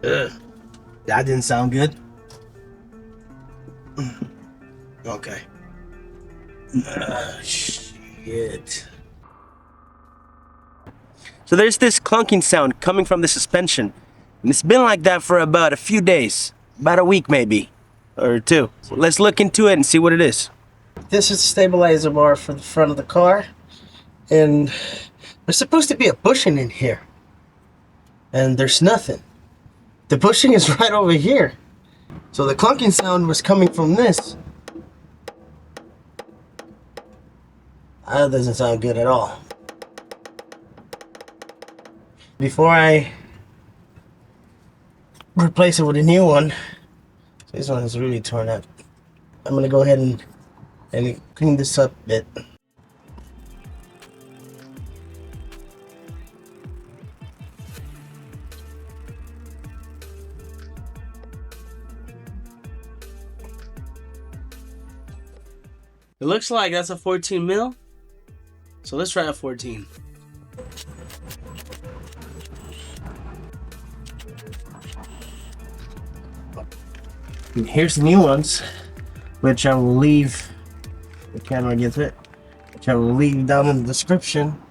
Ugh, that didn't sound good. Okay. Shit. So there's this clunking sound coming from the suspension. And it's been like that for about a few days. About a week maybe. Or two. So let's look into it and see what it is. This is the stabilizer bar for the front of the car. And there's supposed to be a bushing in here. And there's nothing. The bushing is right over here. So the clunking sound was coming from this. That doesn't sound good at all. Before I replace it with a new one, this one is really torn up. I'm gonna go ahead and clean this up a bit. It looks like that's a 14 mil. So let's try a 14. And here's the new ones, which I will leave, the camera gets it, which I will leave down in the description.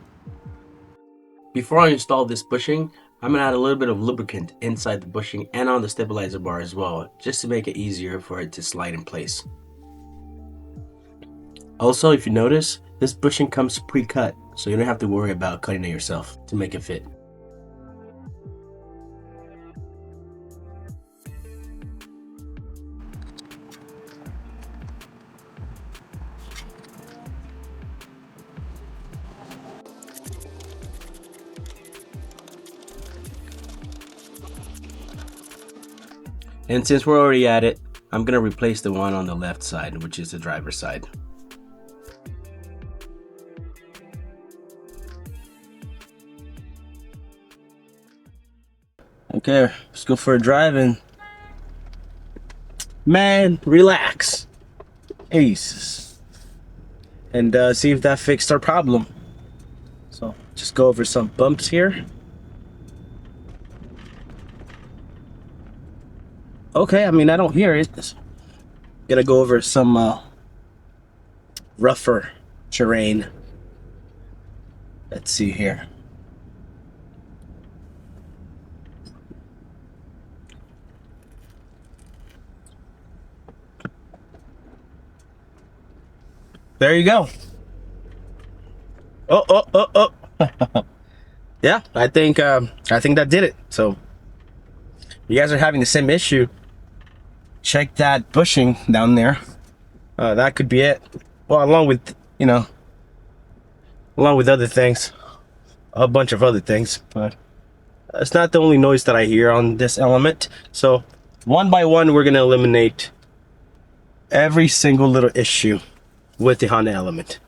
Before I install this bushing, I'm gonna add a little bit of lubricant inside the bushing and on the stabilizer bar as well, just to make it easier for it to slide in place. Also, if you notice, this bushing comes pre-cut, so you don't have to worry about cutting it yourself to make it fit. And since we're already at it, I'm gonna replace the one on the left side, which is the driver's side. Okay, let's go for a drive and man, relax. Jesus. And see if that fixed our problem. So just go over some bumps here. Okay, I mean, I don't hear it. Gonna go over some rougher terrain. Let's see here. There you go. Oh. Yeah, I think that did it. So you guys are having the same issue. Check that bushing down there. That could be it. Well, along with, along with other things, a bunch of other things, but it's not the only noise that I hear on this element. So one by one, we're gonna eliminate every single little issue with the Honda Element.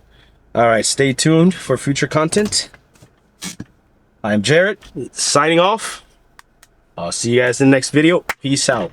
All right, stay tuned for future content. I'm Jared, signing off. I'll see you guys in the next video. Peace out.